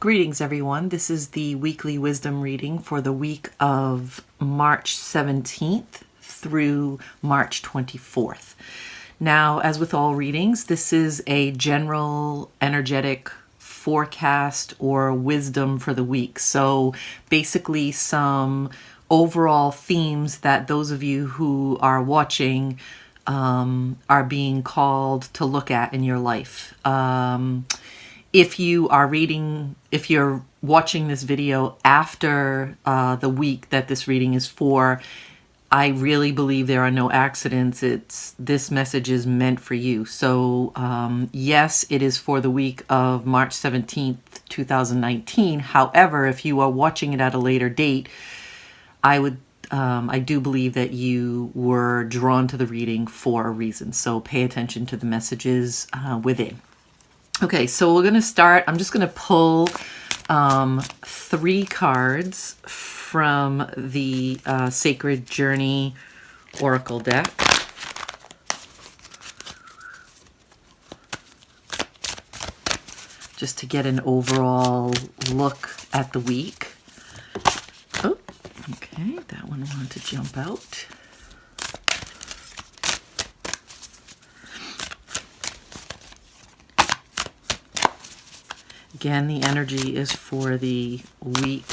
Greetings, everyone. This is the weekly wisdom reading for the week of March 17th through March 24th. Now, as with all readings, this is a general energetic forecast or wisdom for the week. So basically some overall themes that those of you who are watching are being called to look at in your life. If you're watching this video after the week that this reading is for, I really believe there are no accidents. This message is meant for you. So yes, it is for the week of March 17th, 2019. However, if you are watching it at a later date, I do believe that you were drawn to the reading for a reason. So pay attention to the messages within. Okay, so we're going to start. I'm just going to pull 3 cards from the Sacred Journey Oracle deck. Just to get an overall look at the week. Oh, okay, that one wanted to jump out. Again, the energy is for the week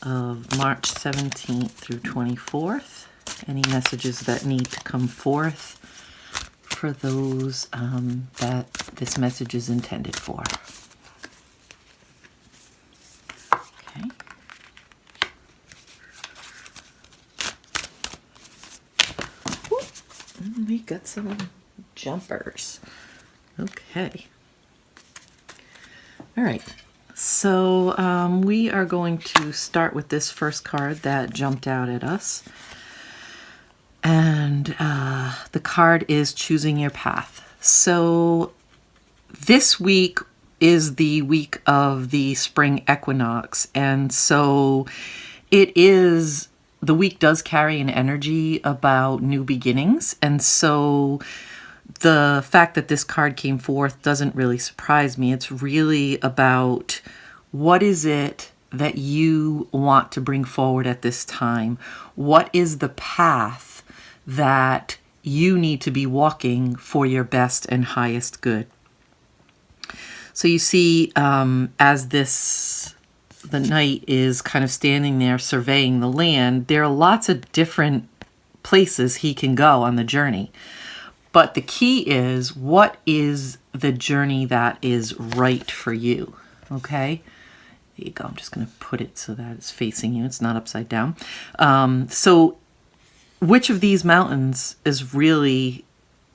of March 17th through 24th. Any messages that need to come forth for those that this message is intended for. Okay. Ooh, we got some jumpers. Okay. All right, so we are going to start with this first card that jumped out at us. And the card is Choosing Your Path. So this week is the week of the spring equinox. And so the week does carry an energy about new beginnings. And so the fact that this card came forth doesn't really surprise me. It's really about what is it that you want to bring forward at this time? What is the path that you need to be walking for your best and highest good? So you see, as the knight is kind of standing there surveying the land, there are lots of different places he can go on the journey. But the key is, what is the journey that is right for you? Okay, there you go. I'm just going to put it so that it's facing you. It's not upside down. So which of these mountains is really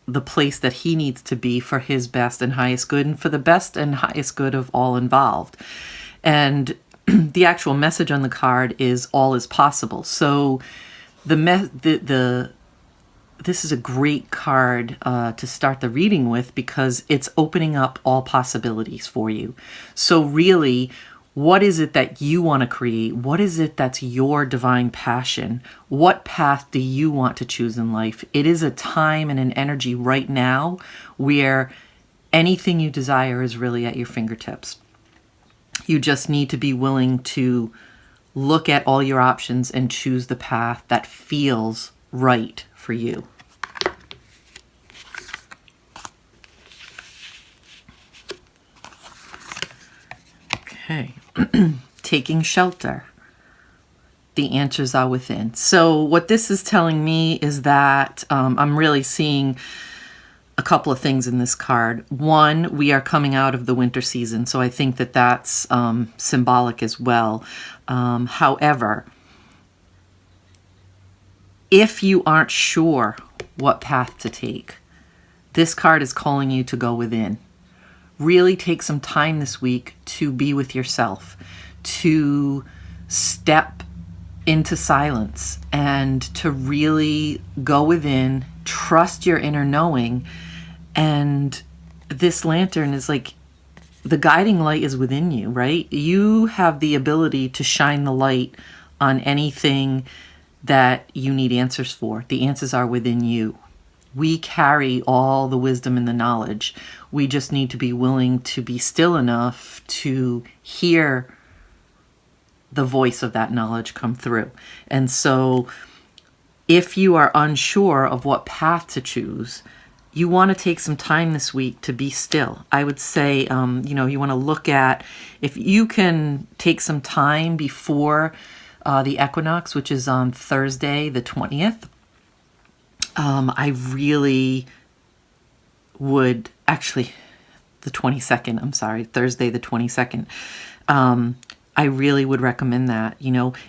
the place that he needs to be for his best and highest good, and for the best and highest good of all involved? And the actual message on the card is all is possible. So this is a great card to start the reading with, because it's opening up all possibilities for you. So really, what is it that you want to create? What is it that's your divine passion? What path do you want to choose in life? It is a time and an energy right now where anything you desire is really at your fingertips. You just need to be willing to look at all your options and choose the path that feels right for you. Okay. Taking shelter. The answers are within. So what this is telling me is that I'm really seeing a couple of things in this card. One, we are coming out of the winter season, so I think that that's symbolic as well. However, if you aren't sure what path to take, this card is calling you to go within. Really take some time this week to be with yourself, to step into silence, and to really go within, trust your inner knowing. And this lantern is like, the guiding light is within you, right? You have the ability to shine the light on anything that you need answers for. The answers are within you. We carry all the wisdom and the knowledge. We just need to be willing to be still enough to hear the voice of that knowledge come through. And so if you are unsure of what path to choose, you want to take some time this week to be still. I would say, you want to look at, if you can take some time before the equinox, which is on Thursday, the 20th. I really would, actually, the 22nd, I'm sorry, Thursday, the 22nd. I really would recommend that.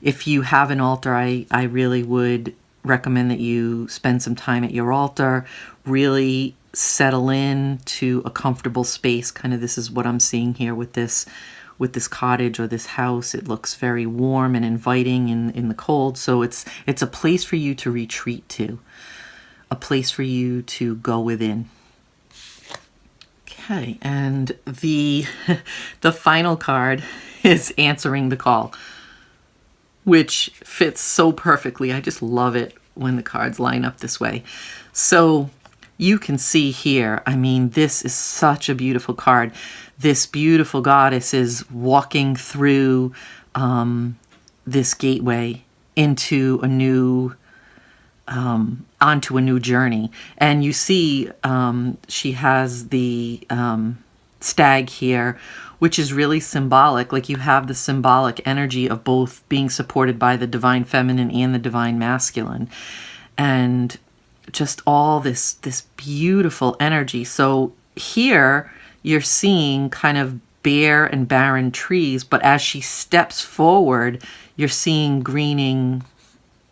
If you have an altar, I really would recommend that you spend some time at your altar, really settle in to a comfortable space. Kind of, this is what I'm seeing here with this cottage or this house. It looks very warm and inviting in the cold. So it's a place for you to retreat to, a place for you to go within. Okay, and the final card is answering the call, which fits so perfectly. I just love it when the cards line up this way. So you can see here, this is such a beautiful card. This beautiful goddess is walking through this gateway into a new, onto a new journey. And you see she has the stag here, which is really symbolic. Like, you have the symbolic energy of both being supported by the divine feminine and the divine masculine, and just all this beautiful energy. So here you're seeing kind of bare and barren trees, but as she steps forward, you're seeing greening,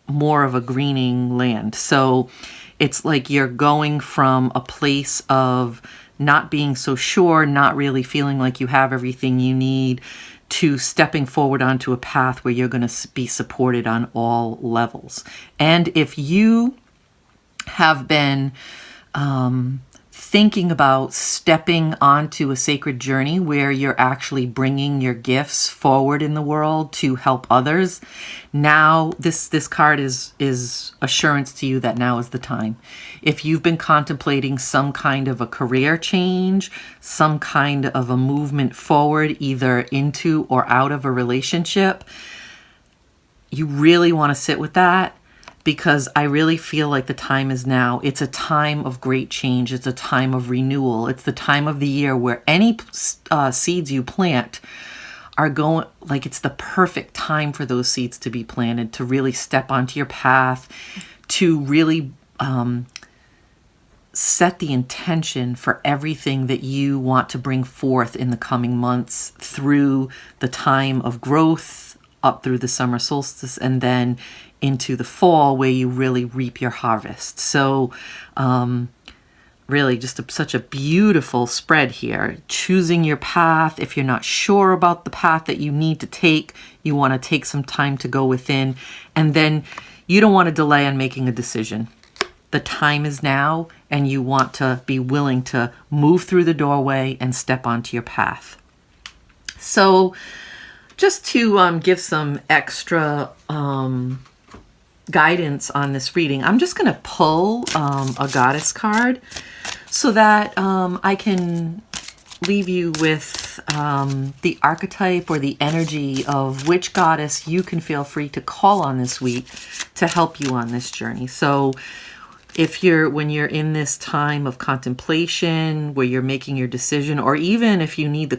more of a greening land. So it's like you're going from a place of not being so sure, not really feeling like you have everything you need, to stepping forward onto a path where you're going to be supported on all levels. And if you have been thinking about stepping onto a sacred journey where you're actually bringing your gifts forward in the world to help others, now this card is assurance to you that now is the time. If you've been contemplating some kind of a career change, some kind of a movement forward, either into or out of a relationship, you really want to sit with that, because I really feel like the time is now. It's a time of great change. It's a time of renewal. It's the time of the year where any seeds you plant are going, like, it's the perfect time for those seeds to be planted, to really step onto your path, to really set the intention for everything that you want to bring forth in the coming months, through the time of growth, up through the summer solstice, and then into the fall, where you really reap your harvest. So really just such a beautiful spread here. Choosing your path. If you're not sure about the path that you need to take, you want to take some time to go within, and then you don't want to delay on making a decision. The time is now, and you want to be willing to move through the doorway and step onto your path. So just to give some extra guidance on this reading, I'm just going to pull a goddess card so that I can leave you with the archetype or the energy of which goddess you can feel free to call on this week to help you on this journey. So when you're in this time of contemplation where you're making your decision, or even if you need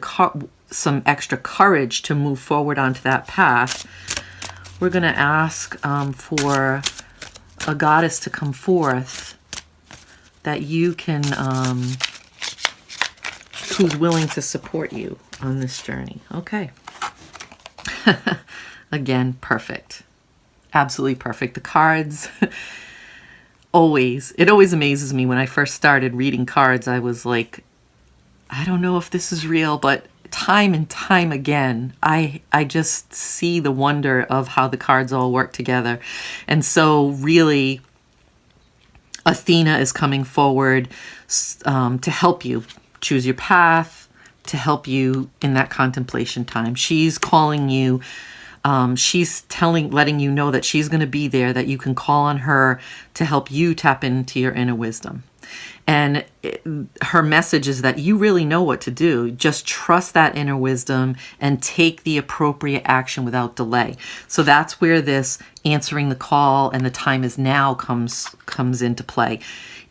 some extra courage to move forward onto that path, we're going to ask for a goddess to come forth that you can, who's willing to support you on this journey. Okay. Again, perfect. Absolutely perfect. The cards, it always amazes me. When I first started reading cards, I was like, I don't know if this is real, but time and time again, I just see the wonder of how the cards all work together. And so really, Athena is coming forward to help you choose your path, to help you in that contemplation time. She's calling you She's letting you know that she's going to be there, that you can call on her to help you tap into your inner wisdom. And her message is that you really know what to do. Just trust that inner wisdom and take the appropriate action without delay. So that's where this answering the call and the time is now comes into play.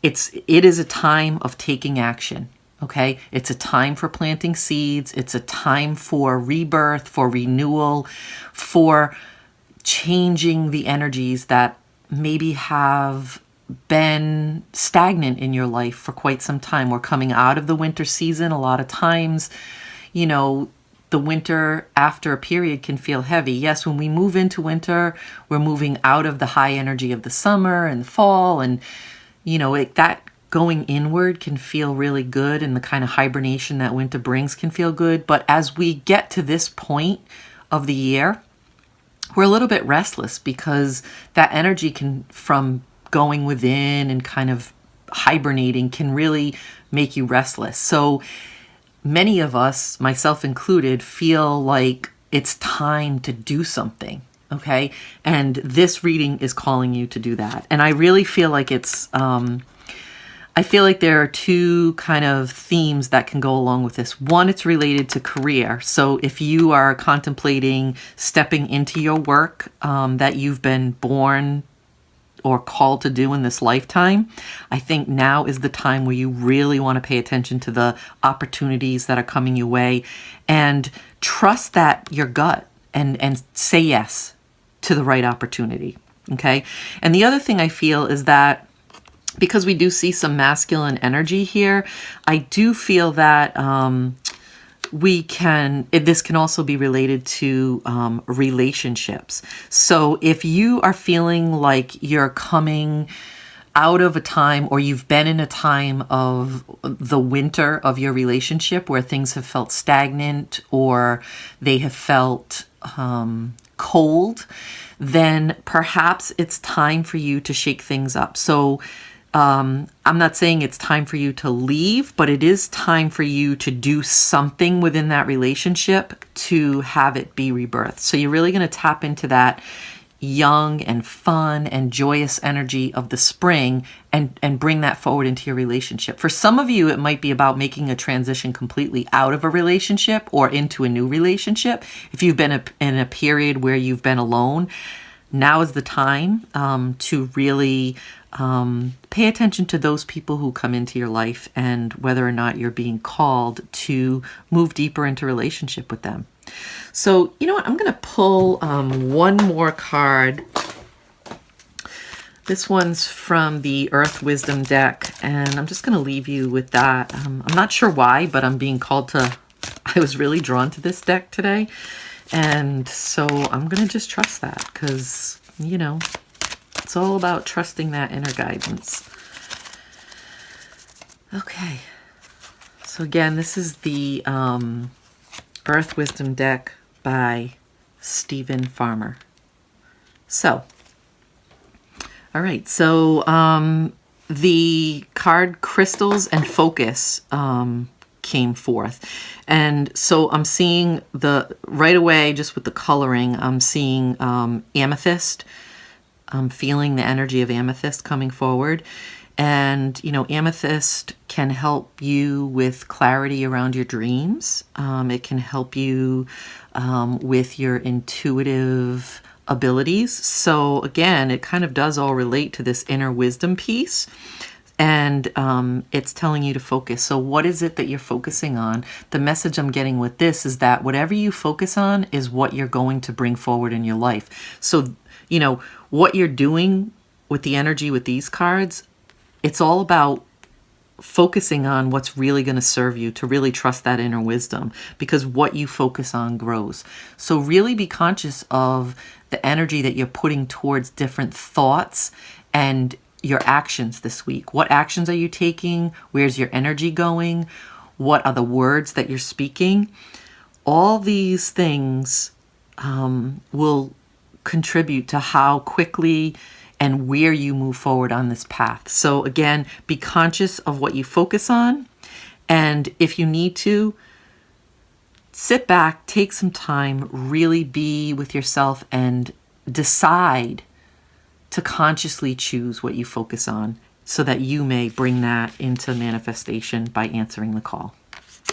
It is a time of taking action. Okay, it's a time for planting seeds. It's a time for rebirth, for renewal, for changing the energies that maybe have been stagnant in your life for quite some time. We're coming out of the winter season. A lot of times, the winter after a period can feel heavy. Yes, when we move into winter, we're moving out of the high energy of the summer and the fall, and that going inward can feel really good, and the kind of hibernation that winter brings can feel good. But as we get to this point of the year, we're a little bit restless because that energy from going within and kind of hibernating can really make you restless. So many of us, myself included, feel like it's time to do something. Okay. And this reading is calling you to do that. And I really feel like I feel like there are two kind of themes that can go along with this. One, it's related to career. So if you are contemplating stepping into your work that you've been born or called to do in this lifetime, I think now is the time where you really want to pay attention to the opportunities that are coming your way and trust that your gut and say yes to the right opportunity. Okay. And the other thing I feel is that because we do see some masculine energy here, I do feel that this can also be related to relationships. So if you are feeling like you're coming out of a time, or you've been in a time of the winter of your relationship where things have felt stagnant or they have felt cold, then perhaps it's time for you to shake things up. So I'm not saying it's time for you to leave, but it is time for you to do something within that relationship to have it be rebirthed. So you're really going to tap into that young and fun and joyous energy of the spring and bring that forward into your relationship. For some of you, it might be about making a transition completely out of a relationship or into a new relationship. If you've been in a period where you've been alone, now is the time to really pay attention to those people who come into your life and whether or not you're being called to move deeper into relationship with them. So, you know what? I'm going to pull one more card. This one's from the Earth Wisdom deck, and I'm just going to leave you with that. I'm not sure why, but I'm being called to... I was really drawn to this deck today, and so I'm going to just trust that because, it's all about trusting that inner guidance. Okay. So again, this is the Earth Wisdom deck by Stephen Farmer. So, all right. So the card Crystals and Focus came forth. And so I'm seeing right away, just with the coloring, I'm seeing amethyst. I'm feeling the energy of amethyst coming forward. And, amethyst can help you with clarity around your dreams. It can help you with your intuitive abilities. So again, it kind of does all relate to this inner wisdom piece. And it's telling you to focus. So what is it that you're focusing on? The message I'm getting with this is that whatever you focus on is what you're going to bring forward in your life. So, what you're doing with the energy with these cards, it's all about focusing on what's really going to serve you, to really trust that inner wisdom, because what you focus on grows. So really be conscious of the energy that you're putting towards different thoughts and your actions this week. What actions are you taking? Where's your energy going? What are the words that you're speaking? All these things will contribute to how quickly and where you move forward on this path. So again, be conscious of what you focus on. And if you need to, sit back, take some time, really be with yourself and decide to consciously choose what you focus on so that you may bring that into manifestation by answering the call.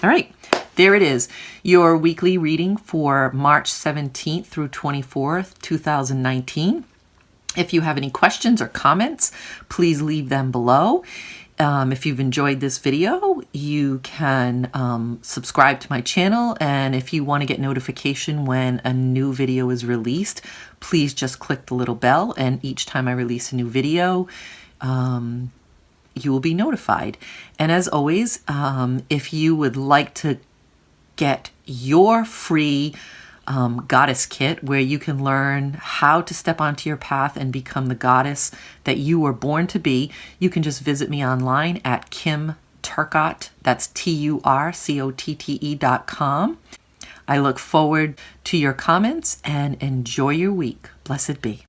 All right, there it is. Your weekly reading for March 17th through 24th, 2019. If you have any questions or comments, please leave them below. If you've enjoyed this video, you can subscribe to my channel. And if you want to get notification when a new video is released, please just click the little bell. And each time I release a new video, you will be notified. And as always, if you would like to get your free goddess kit where you can learn how to step onto your path and become the goddess that you were born to be, you can just visit me online at Kim Turcotte, that's TURCOTTE.com. I look forward to your comments and enjoy your week. Blessed be.